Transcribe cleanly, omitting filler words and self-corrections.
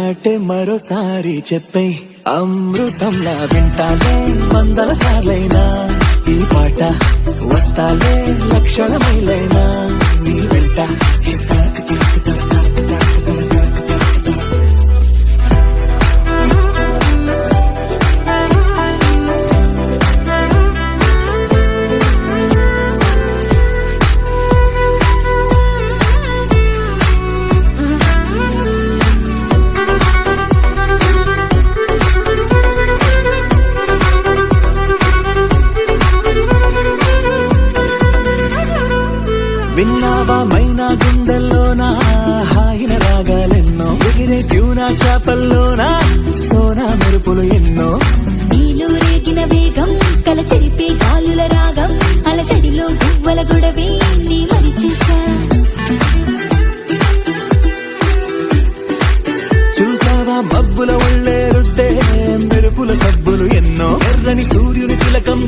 మాటే మరోసారి చెప్పే అమృతంలా వింటానే 100 సార్లైనా ఈ పాట వస్తాలే లక్షల మైలైనా నీ వెంట విన్నావా మైనా గుండెల్లోనా హాయిన రాగాలెన్నో ఎగిరే ట్యూనా చేపల్లోనా సోనా మెరుపులు ఎన్నో నీలో రేగిన వేగం కల చెరిపే గాలుల రాగం అలజడిలో గువ్వల గొడవే నీ మరిచేసా చూసావా మబ్బుల ఒళ్ళే రుద్దే మెరుపుల సబ్బులు ఎన్నో ఎర్రని సూర్యుని తిలకం